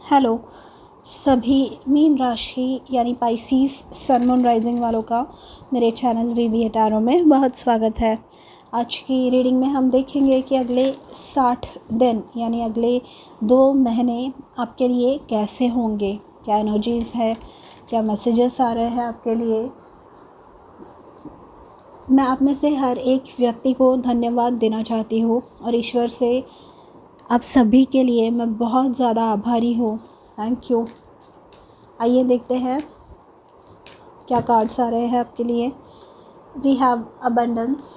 Hello सभी mean राशि यानी पाइसीस सन मून राइजिंग वालों का मेरे चैनल वीवी टैरो में बहुत स्वागत है। आज की रीडिंग में हम देखेंगे कि अगले 60 दिन यानी अगले 2 महीने आपके लिए कैसे होंगे, क्या एनर्जीज़ है, क्या मैसेजेस आ रहे हैं आपके लिए। मैं आप में से हर एक व्यक्ति को धन्यवाद देना चाहती हूँ और ईश्वर से आप सभी के लिए मैं बहुत ज़्यादा आभारी हूँ। Thank you. आइए देखते हैं क्या कार्ड्स आ रहे हैं आपके लिए। We have abundance,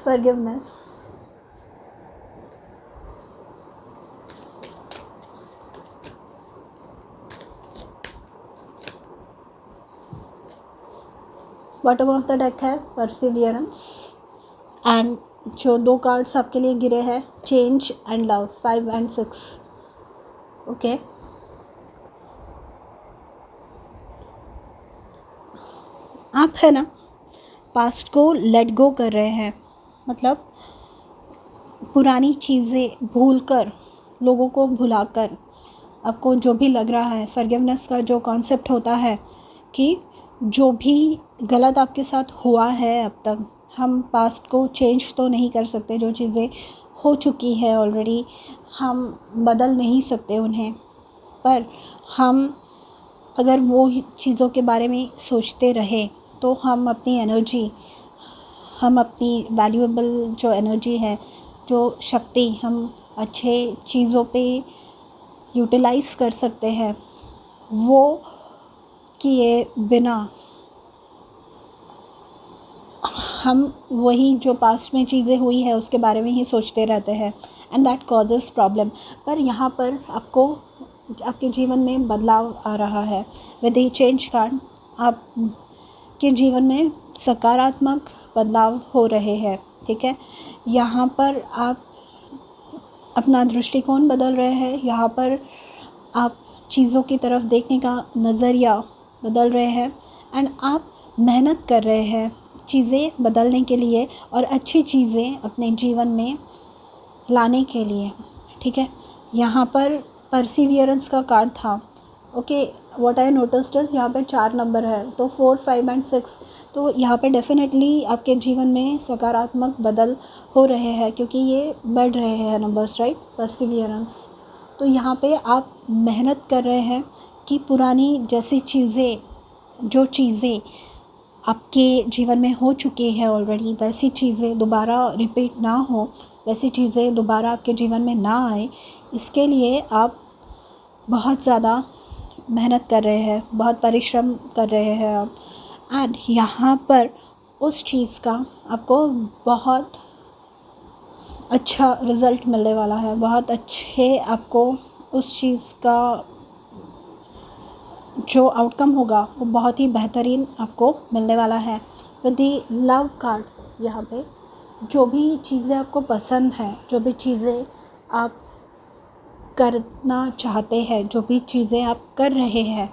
forgiveness, bottom of the deck है परसिवियरेंस एंड जो 2 कार्ड्स आपके लिए गिरे हैं चेंज एंड लव 5 एंड 6। ओके, आप है ना पास्ट को लेट गो कर रहे हैं, मतलब पुरानी चीज़ें भूलकर, लोगों को भुलाकर आपको जो भी लग रहा है। फॉरगिवनेस का जो कॉन्सेप्ट होता है कि जो भी गलत आपके साथ हुआ है अब तक, हम पास्ट को चेंज तो नहीं कर सकते, जो चीज़ें हो चुकी है ऑलरेडी हम बदल नहीं सकते उन्हें, पर हम अगर वो चीज़ों के बारे में सोचते रहे तो हम अपनी एनर्जी, हम अपनी वैल्यूएबल जो एनर्जी है, जो शक्ति हम अच्छे चीज़ों पे यूटिलाइज़ कर सकते हैं, वो किए बिना हम वही जो पास्ट में चीज़ें हुई है उसके बारे में ही सोचते रहते हैं एंड दैट कॉजेस प्रॉब्लम। पर यहाँ पर आपको आपके जीवन में बदलाव आ रहा है विद द चेंज कार्ड। आप के जीवन में सकारात्मक बदलाव हो रहे हैं, ठीक है। यहाँ पर आप अपना दृष्टिकोण बदल रहे हैं, यहाँ पर आप चीज़ों की तरफ देखने का नज़रिया बदल रहे हैं एंड आप मेहनत कर रहे हैं चीज़ें बदलने के लिए और अच्छी चीज़ें अपने जीवन में लाने के लिए, ठीक है। यहाँ पर परसिवियरेंस का कार्ड था। Okay, what I noticed is यहाँ पे 4 नंबर है, तो 4, 5 एंड 6, तो यहाँ पे डेफिनेटली आपके जीवन में सकारात्मक बदल हो रहे हैं क्योंकि ये बढ़ रहे हैं नंबर्स, राइट। परसिवियरेंस, तो यहाँ पे आप मेहनत कर रहे हैं कि पुरानी जैसी चीज़ें, जो चीज़ें आपके जीवन में हो चुकी है ऑलरेडी, वैसी चीज़ें दोबारा रिपीट ना हो, वैसी चीज़ें दोबारा आपके जीवन में ना आए, इसके लिए आप बहुत ज़्यादा मेहनत कर रहे हैं, बहुत परिश्रम कर रहे हैं आप। एंड यहाँ पर उस चीज़ का आपको बहुत अच्छा रिज़ल्ट मिलने वाला है, बहुत अच्छे आपको उस चीज़ का जो आउटकम होगा वो बहुत ही बेहतरीन आपको मिलने वाला है। विद द लव कार्ड यहाँ पे जो भी चीज़ें आपको पसंद हैं, जो भी चीज़ें आप करना चाहते हैं, जो भी चीज़ें आप कर रहे हैं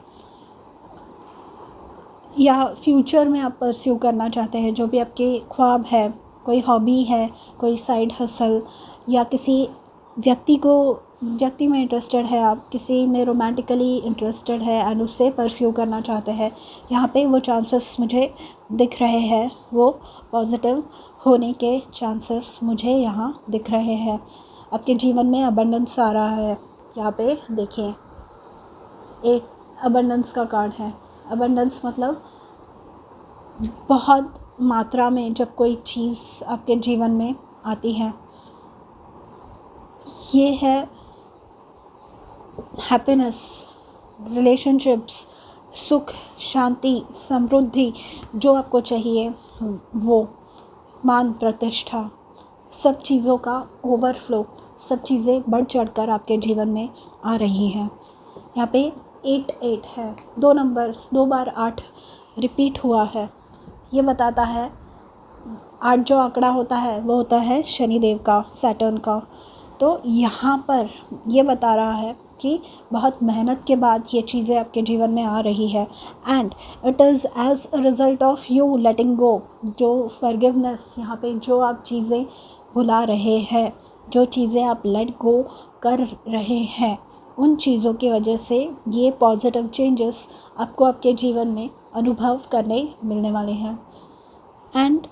या फ्यूचर में आप परस्यू करना चाहते हैं, जो भी आपके ख्वाब है, कोई हॉबी है, कोई साइड हसल, या किसी व्यक्ति में इंटरेस्टेड है, आप किसी में रोमांटिकली इंटरेस्टेड है एंड उससे परस्यू करना चाहते हैं, यहाँ पे वो चांसेस मुझे दिख रहे हैं, वो पॉजिटिव होने के चांसेस मुझे यहाँ दिख रहे हैं। आपके जीवन में अबंडेंस आ रहा है। यहाँ पे देखिए 8 अबंडेंस का कार्ड है। अबंडेंस मतलब बहुत मात्रा में जब कोई चीज़ आपके जीवन में आती है, ये है हैप्पीनेस, रिलेशनशिप्स, सुख, शांति, समृद्धि, जो आपको चाहिए वो, मान प्रतिष्ठा, सब चीज़ों का ओवरफ्लो, सब चीज़ें बढ़ चढ़कर आपके जीवन में आ रही हैं। यहाँ पे 8 है, 2 नंबर्स, 2 बार 8 रिपीट हुआ है। ये बताता है 8 जो आंकड़ा होता है वो होता है शनिदेव का, सैटर्न का। तो यहाँ पर ये बता रहा है कि बहुत मेहनत के बाद ये चीज़ें आपके जीवन में आ रही है and it is as a result of you letting go. जो फॉरगिवनेस, यहाँ पे जो आप चीज़ें भुला रहे हैं, जो चीज़ें आप लेट गो कर रहे हैं, उन चीज़ों की वजह से ये पॉजिटिव चेंजेस आपको आपके जीवन में अनुभव करने मिलने वाले हैं। And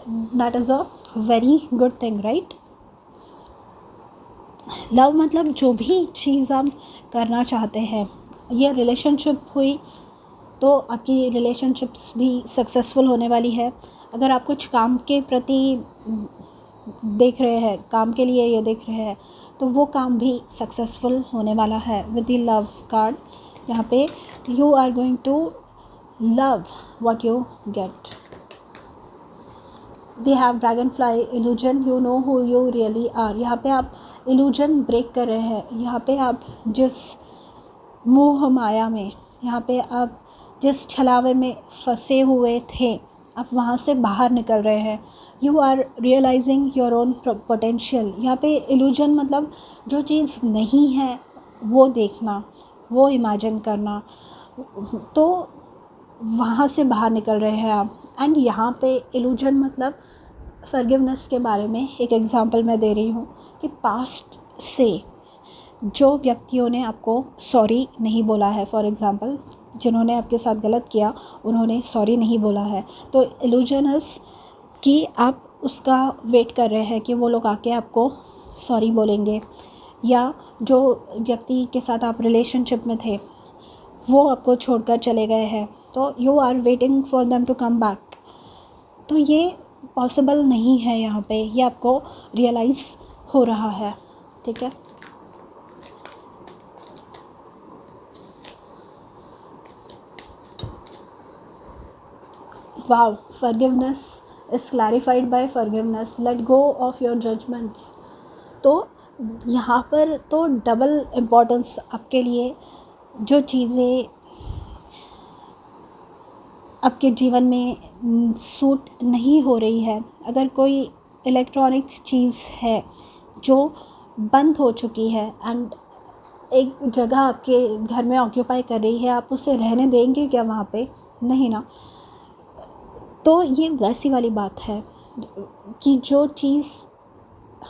that is a very good thing, right. Love मतलब जो भी चीज़ आप करना चाहते हैं, ये रिलेशनशिप हुई तो आपकी रिलेशनशिप्स भी सक्सेसफुल होने वाली है। अगर आप कुछ काम के प्रति देख रहे हैं, काम के लिए ये देख रहे हैं, तो वो काम भी सक्सेसफुल होने वाला है विद द लव कार्ड। यहाँ पे you are going to love what you get. We have dragonfly illusion, you know who you really are. यहाँ पे आप इल्यूजन ब्रेक कर रहे हैं। यहाँ पे आप जिस मोह माया में, यहाँ पे आप जिस छलावे में फंसे हुए थे, आप वहाँ से बाहर निकल रहे हैं। You are realising your own potential. यहाँ पे इल्यूजन मतलब जो चीज़ नहीं है वो देखना, वो इमेजिन करना, तो वहाँ से बाहर निकल रहे हैं आप। एंड यहाँ पे इल्यूजन मतलब फॉरगिवनेस के बारे में एक एग्जांपल मैं दे रही हूँ कि पास्ट से जो व्यक्तियों ने आपको सॉरी नहीं बोला है, फॉर एग्ज़ाम्पल जिन्होंने आपके साथ गलत किया उन्होंने सॉरी नहीं बोला है, तो इल्यूजन इज़ कि आप उसका वेट कर रहे हैं कि वो लोग आके आपको सॉरी बोलेंगे, या जो व्यक्ति के साथ आप रिलेशनशिप में थे वो आपको छोड़कर चले गए हैं, तो you are waiting for them to come back. तो ये पॉसिबल नहीं है, यहाँ पे ये आपको रियलाइज़ हो रहा है, ठीक है। Wow, forgiveness is clarified by forgiveness, let go of your judgments. तो यहाँ पर तो डबल इम्पोर्टेंस आपके लिए, जो चीज़ें आपके जीवन में सूट नहीं हो रही है, अगर कोई इलेक्ट्रॉनिक चीज़ है जो बंद हो चुकी है एंड एक जगह आपके घर में ऑक्यूपाई कर रही है, आप उसे रहने देंगे क्या वहाँ पे? नहीं ना। तो ये वैसी वाली बात है कि जो चीज़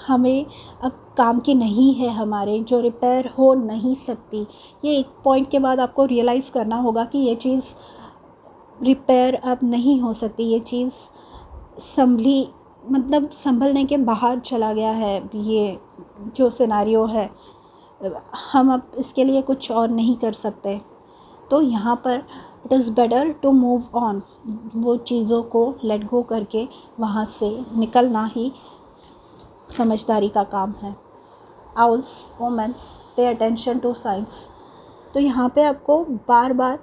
हमें अब काम की नहीं है, हमारे जो रिपेयर हो नहीं सकती, ये एक पॉइंट के बाद आपको रियलाइज़ करना होगा कि ये चीज़ रिपेयर अब नहीं हो सकती, ये चीज़ संभलने के बाहर चला गया है, ये जो सिनेरियो है, हम अब इसके लिए कुछ और नहीं कर सकते। तो यहाँ पर it is better to move on, वो चीज़ों को लेट गो करके वहाँ से निकलना ही समझदारी का काम है। Owls, omens, pay attention to signs. तो यहाँ पे आपको बार बार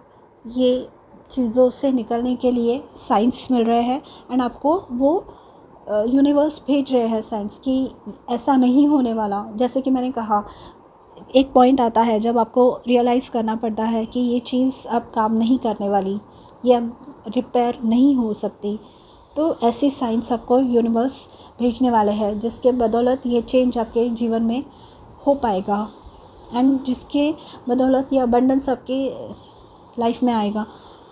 ये चीज़ों से निकलने के लिए साइंस मिल रहे हैं एंड आपको वो यूनिवर्स भेज रहे हैं साइंस कि ऐसा नहीं होने वाला। जैसे कि मैंने कहा, एक पॉइंट आता है जब आपको रियलाइज़ करना पड़ता है कि ये चीज़ अब काम नहीं करने वाली, ये अब रिपेयर नहीं हो सकती, तो ऐसी साइंस आपको यूनिवर्स भेजने वाले हैं जिसके बदौलत ये चेंज आपके जीवन में हो पाएगा एंड जिसके बदौलत ये अबंडेंस आपके लाइफ में आएगा।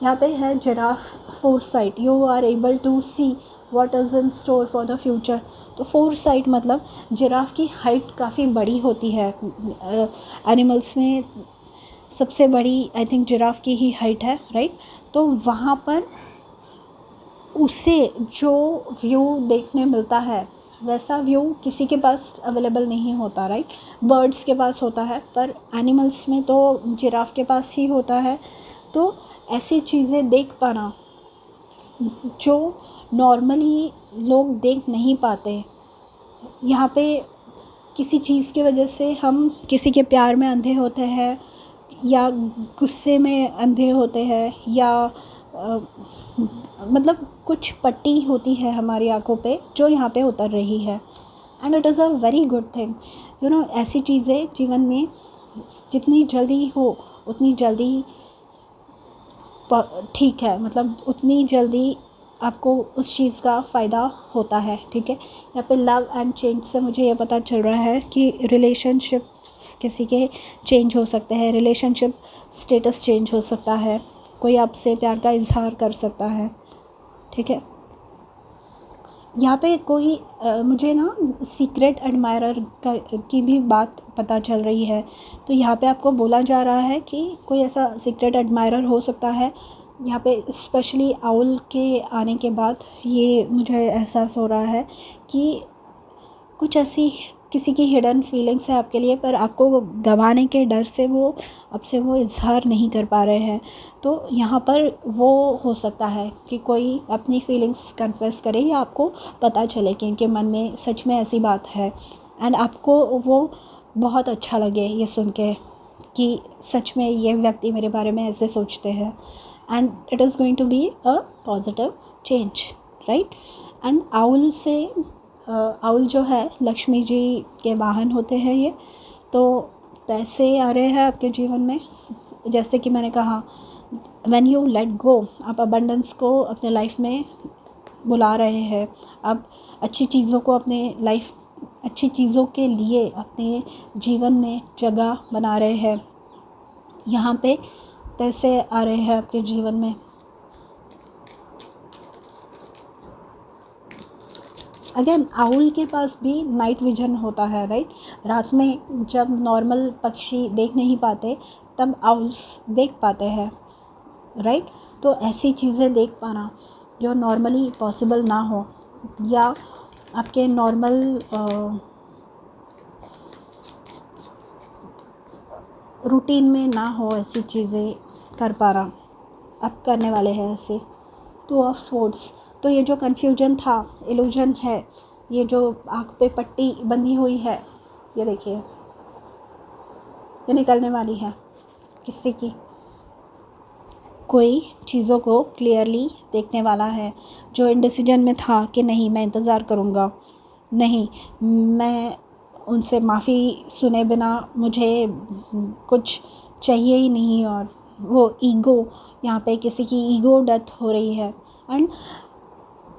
यहाँ पे है giraffe foresight, you are able to see what is in store for the future. तो फोरसाइट मतलब जिराफ की हाइट काफ़ी बड़ी होती है, एनिमल्स में सबसे बड़ी आई थिंक जिराफ की ही हाइट है, राइट। तो वहाँ पर उसे जो व्यू देखने मिलता है वैसा व्यू किसी के पास अवेलेबल नहीं होता, राइट। बर्ड्स के पास होता है पर एनिमल्स में तो जिराफ के पास ही होता है। तो ऐसी चीज़ें देख पाना जो नॉर्मली लोग देख नहीं पाते। यहाँ पे किसी चीज़ की वजह से हम किसी के प्यार में अंधे होते हैं या गुस्से में अंधे होते हैं, या मतलब कुछ पट्टी होती है हमारी आँखों पे जो यहाँ पे उतर रही है and it is a very good thing, you know. ऐसी चीज़ें जीवन में जितनी जल्दी हो उतनी जल्दी ठीक है, मतलब उतनी जल्दी आपको उस चीज़ का फ़ायदा होता है, ठीक है। यहाँ पे लव एंड चेंज से मुझे ये पता चल रहा है कि रिलेशनशिप किसी के चेंज हो सकते हैं, रिलेशनशिप स्टेटस चेंज हो सकता है, कोई आपसे प्यार का इजहार कर सकता है, ठीक है। यहाँ पे कोई मुझे ना सीक्रेट एडमायरर की भी बात पता चल रही है। तो यहाँ पे आपको बोला जा रहा है कि कोई ऐसा सीक्रेट एडमायरर हो सकता है। यहाँ पे स्पेशली आउल के आने के बाद ये मुझे एहसास हो रहा है कि कुछ ऐसी किसी की हिडन फीलिंग्स है आपके लिए, पर आपको वो गंवाने के डर से वो आपसे वो इज़हार नहीं कर पा रहे हैं। तो यहाँ पर वो हो सकता है कि कोई अपनी फीलिंग्स कन्फेस करे या आपको पता चले कि इनके मन में सच में ऐसी बात है, एंड आपको वो बहुत अच्छा लगे ये सुन के कि सच में ये व्यक्ति मेरे बारे में ऐसे सोचते हैं, and it is going to be a positive change, right. And owl जो है लक्ष्मी जी के वाहन होते हैं ये। तो पैसे आ रहे हैं आपके जीवन में, जैसे कि मैंने कहा, व्हेन यू लेट गो, आप अबंडेंस को अपने लाइफ में बुला रहे हैं। आप अच्छी चीज़ों को अच्छी चीज़ों के लिए अपने जीवन में जगह बना रहे हैं। यहाँ पे पैसे आ रहे हैं आपके जीवन में। अगेन आउल के पास भी नाइट विजन होता है, राइट। रात में जब नॉर्मल पक्षी देख नहीं पाते तब आउल्स देख पाते हैं, राइट। तो ऐसी चीज़ें देख पाना जो नॉर्मली पॉसिबल ना हो, या आपके नॉर्मल रूटीन में ना हो, ऐसी चीज़ें कर पाना आप करने वाले हैं ऐसे। 2 ऑफ स्वॉर्ड्स, तो ये जो कन्फ्यूजन था, इल्यूजन है, ये जो आँख पे पट्टी बंधी हुई है, ये देखिए ये निकलने वाली है किसी की। कोई चीज़ों को क्लियरली देखने वाला है, जो इंडिसीजन में था कि नहीं मैं इंतज़ार करूँगा, नहीं मैं उनसे माफ़ी सुने बिना मुझे कुछ चाहिए ही नहीं, और वो ईगो, यहाँ पे किसी की ईगो डेथ हो रही है, एंड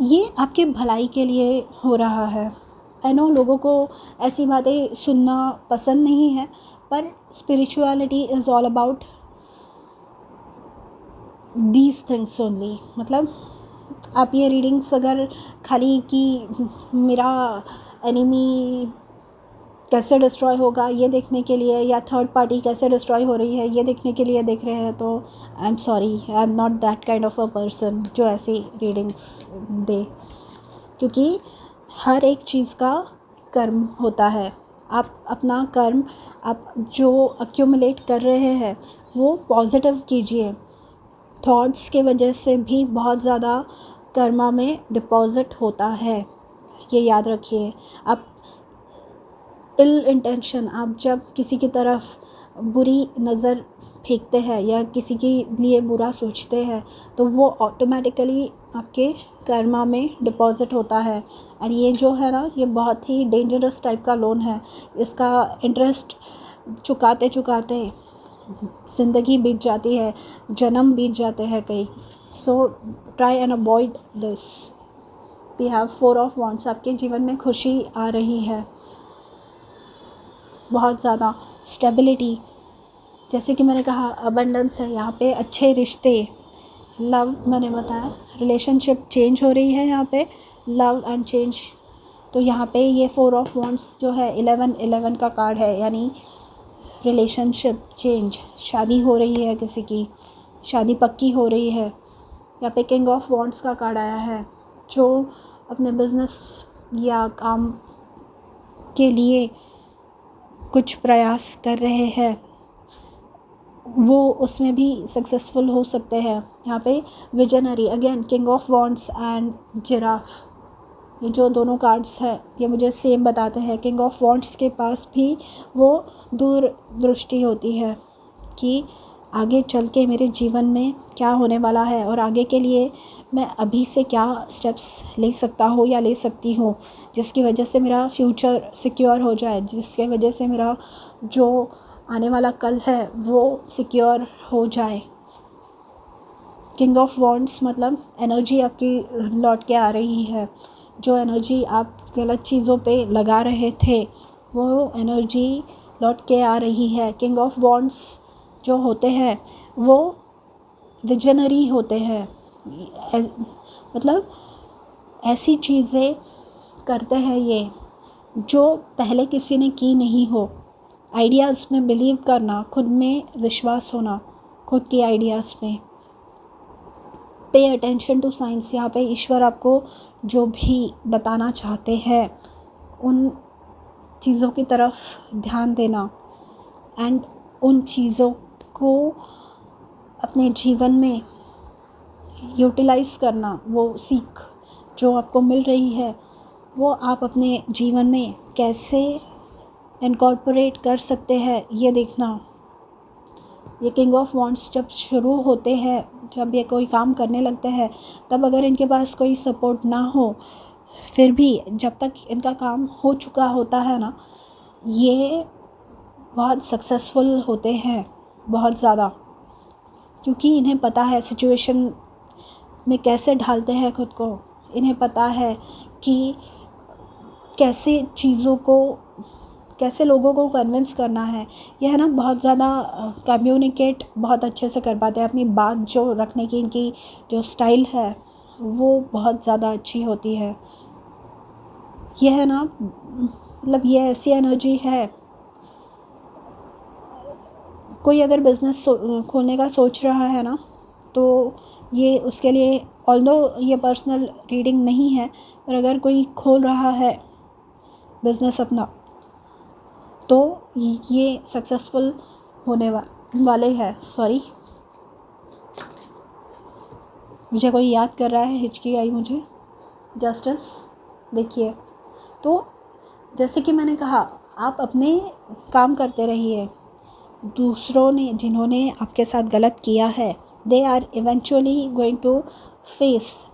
ये आपके भलाई के लिए हो रहा है। आई नो लोगों को ऐसी बातें सुनना पसंद नहीं है, पर spirituality is all about these things only. मतलब आप ये रीडिंग्स अगर खाली कि मेरा एनिमी कैसे डिस्ट्रॉय होगा ये देखने के लिए, या थर्ड पार्टी कैसे डिस्ट्रॉय हो रही है ये देखने के लिए देख रहे हैं, तो I am sorry, I am not that kind of a person जो ऐसी रीडिंग्स दे। क्योंकि हर एक चीज़ का कर्म होता है। आप अपना कर्म, आप जो अक्यूमुलेट कर रहे हैं वो पॉजिटिव कीजिए। थॉट्स के वजह से भी बहुत ज़्यादा कर्मा में डिपॉज़िट होता है, ये याद रखिए। आप इल इंटेंशन, आप जब किसी की तरफ बुरी नज़र फेंकते हैं या किसी के लिए बुरा सोचते हैं, तो वो ऑटोमेटिकली आपके कर्मा में डिपॉज़िट होता है। और ये जो है ना, ये बहुत ही डेंजरस टाइप का लोन है। इसका इंटरेस्ट चुकाते चुकाते ज़िंदगी बीत जाती है, जन्म बीत जाते हैं कई। So try and avoid this. We have 4 of wands, आपके जीवन में खुशी आ रही है, बहुत ज़्यादा स्टेबिलिटी, जैसे कि मैंने कहा अबंडेंस है यहाँ पे, अच्छे रिश्ते, लव मैंने बताया, रिलेशनशिप चेंज हो रही है यहाँ पे, लव एंड चेंज। तो यहाँ पे ये 4 ऑफ वॉन्ड्स जो है 11 का कार्ड है, यानी रिलेशनशिप चेंज, शादी हो रही है, किसी की शादी पक्की हो रही है। यहाँ पे किंग ऑफ वॉन्ड्स का कार्ड आया है, जो अपने बिजनेस या काम के लिए कुछ प्रयास कर रहे हैं वो उसमें भी सक्सेसफुल हो सकते हैं। यहाँ पे visionary, again king of wands and giraffe, ये जो दोनों कार्ड्स हैं ये मुझे सेम बताते हैं। किंग ऑफ वॉन्ड्स के पास भी वो दूर दृष्टि होती है कि आगे चल के मेरे जीवन में क्या होने वाला है, और आगे के लिए मैं अभी से क्या स्टेप्स ले सकता हूँ या ले सकती हूँ, जिसकी वजह से मेरा फ्यूचर सिक्योर हो जाए, जिसके वजह से मेरा जो आने वाला कल है वो सिक्योर हो जाए। किंग ऑफ वॉन्ड्स मतलब एनर्जी आपकी लौट के आ रही है। जो एनर्जी आप गलत चीज़ों पे लगा रहे थे वो एनर्जी लौट के आ रही है। किंग ऑफ वॉन्ड्स जो होते हैं वो विजनरी होते हैं, मतलब ऐसी चीज़ें करते हैं ये जो पहले किसी ने की नहीं हो। आइडियाज़ में बिलीव करना, खुद में विश्वास होना, खुद की आइडियाज़ में। पे अटेंशन टू साइंस, यहाँ पे ईश्वर आपको जो भी बताना चाहते हैं उन चीज़ों की तरफ ध्यान देना एंड उन चीज़ों को अपने जीवन में यूटिलाइज़ करना। वो सीख जो आपको मिल रही है वो आप अपने जीवन में कैसे इनकॉर्पोरेट कर सकते हैं ये देखना। ये किंग ऑफ वॉन्ड्स जब शुरू होते हैं, जब ये कोई काम करने लगते हैं, तब अगर इनके पास कोई सपोर्ट ना हो, फिर भी जब तक इनका काम हो चुका होता है ना, ये बहुत सक्सेसफुल होते हैं, बहुत ज़्यादा, क्योंकि इन्हें पता है सिचुएशन में कैसे ढालते हैं खुद को। इन्हें पता है कि कैसे चीज़ों को, कैसे लोगों को कन्विंस करना है। यह है ना बहुत ज़्यादा कम्युनिकेट बहुत अच्छे से कर पाते हैं। अपनी बात जो रखने की इनकी जो स्टाइल है वो बहुत ज़्यादा अच्छी होती है। यह है ना, मतलब ये ऐसी एनर्जी है, कोई अगर बिज़नेस खोलने का सोच रहा है ना, तो ये उसके लिए, ऑल्दो ये पर्सनल रीडिंग नहीं है, पर अगर कोई खोल रहा है बिज़नेस अपना, तो ये सक्सेसफुल होने वाले हैं। सॉरी, मुझे कोई याद कर रहा है, हिचकी आई मुझे। जस्टिस देखिए, तो जैसे कि मैंने कहा, आप अपने काम करते रहिए। दूसरों ने, जिन्होंने आपके साथ गलत किया है, they are eventually going to face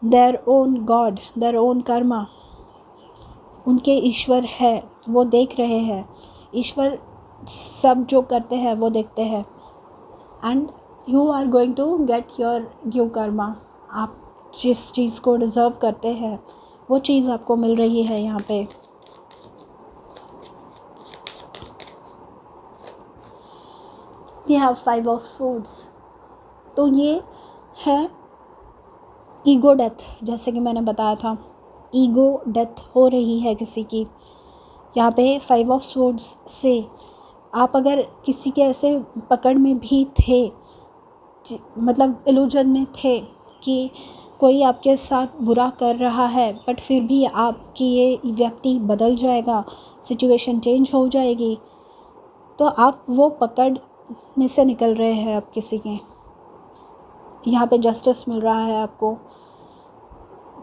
their own god, their own karma. उनके ईश्वर है, वो देख रहे हैं। ईश्वर सब जो करते हैं वो देखते हैं। And you are going to get your due karma. आप जिस चीज़ को डिज़र्व करते हैं वो चीज़ आपको मिल रही है यहाँ पे। वी हैव 5 ऑफ स्वॉर्ड्स, तो ये है ईगो डेथ। जैसे कि मैंने बताया था, ईगो डेथ हो रही है किसी की। यहाँ पे 5 ऑफ स्वॉर्ड्स से आप अगर किसी के ऐसे पकड़ में भी थे, मतलब इल्यूजन में थे कि कोई आपके साथ बुरा कर रहा है, बट फिर भी आपकी ये व्यक्ति बदल जाएगा, सिचुएशन चेंज हो जाएगी, तो आप वो पकड़ में से निकल रहे हैं आप किसी के। यहाँ पे जस्टिस मिल रहा है आपको।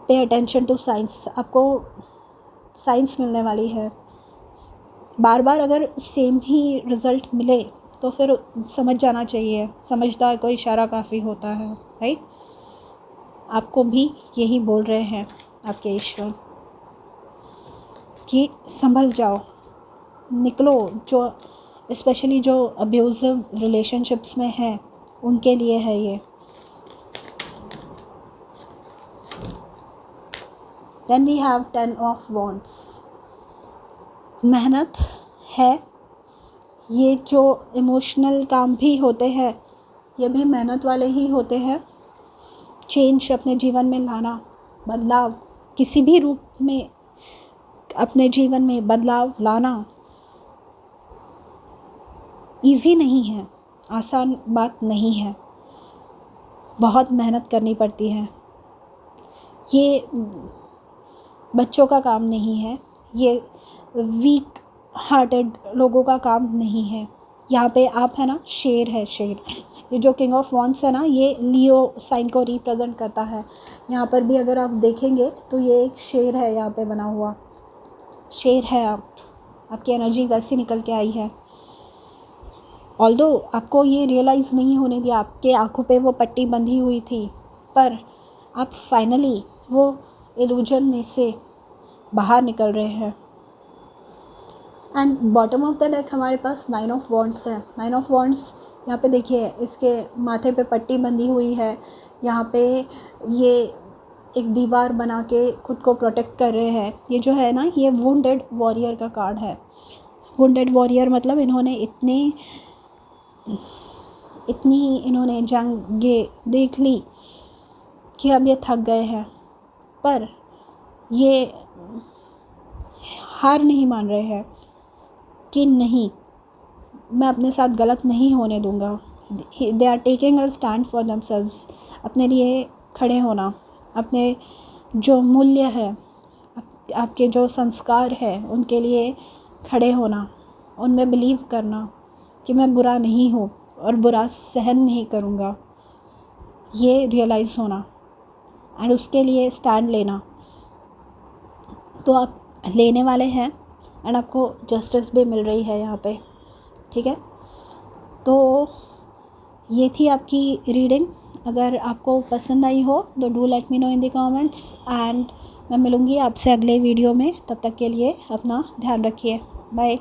पे अटेंशन टू साइंस, आपको साइंस मिलने वाली है। बार बार अगर सेम ही रिज़ल्ट मिले तो फिर समझ जाना चाहिए, समझदार को इशारा काफ़ी होता है, राइट। आपको भी यही बोल रहे हैं आपके ईश्वर कि संभल जाओ, निकलो। जो स्पेशली जो अब्यूज़िव रिलेशनशिप्स में है उनके लिए है ये। Then we have 10 of wands. मेहनत है, ये जो इमोशनल काम भी होते हैं ये भी मेहनत वाले ही होते हैं। चेंज अपने जीवन में लाना, बदलाव किसी भी रूप में अपने जीवन में बदलाव लाना इजी नहीं है, आसान बात नहीं है, बहुत मेहनत करनी पड़ती है। ये बच्चों का काम नहीं है, ये वीक हार्टेड लोगों का काम नहीं है। यहाँ पे आप है ना, शेर है, शेर। ये जो किंग ऑफ वॉन्ड्स है ना, ये लियो साइन को रिप्रेजेंट करता है। यहाँ पर भी अगर आप देखेंगे तो ये एक शेर है, यहाँ पे बना हुआ शेर है। आपकी एनर्जी वैसी निकल के आई है। ऑल्दो आपको ये रियलाइज़ नहीं होने दिया, आपके आँखों पे वो पट्टी बंधी हुई थी, पर आप फाइनली वो इल्यूजन में से बाहर निकल रहे हैं। And bottom of the deck हमारे पास 9 ऑफ वॉन्ड्स है। 9 ऑफ वॉन्ड्स यहाँ पे देखिए, इसके माथे पे पट्टी बंधी हुई है। यहाँ पे ये एक दीवार बना के खुद को प्रोटेक्ट कर रहे हैं। ये जो है ना, ये वुंडेड वॉरियर का कार्ड है। वुंडेड वॉरियर मतलब इन्होंने इतनी इन्होंने जंगें देख ली कि अब ये थक गए हैं, पर ये हार नहीं मान रहे हैं कि नहीं, मैं अपने साथ गलत नहीं होने दूंगा। They are taking a stand for themselves, अपने लिए खड़े होना, अपने जो मूल्य है, आपके जो संस्कार है उनके लिए खड़े होना, उनमें बिलीव करना कि मैं बुरा नहीं हूँ और बुरा सहन नहीं करूँगा, ये रियलाइज़ होना एंड उसके लिए स्टैंड लेना। तो आप लेने वाले हैं एंड आपको जस्टिस भी मिल रही है यहाँ पे, ठीक है। तो ये थी आपकी रीडिंग। अगर आपको पसंद आई हो तो do let me know in the comments and मैं मिलूँगी आपसे अगले वीडियो में। तब तक के लिए अपना ध्यान रखिए। बाय।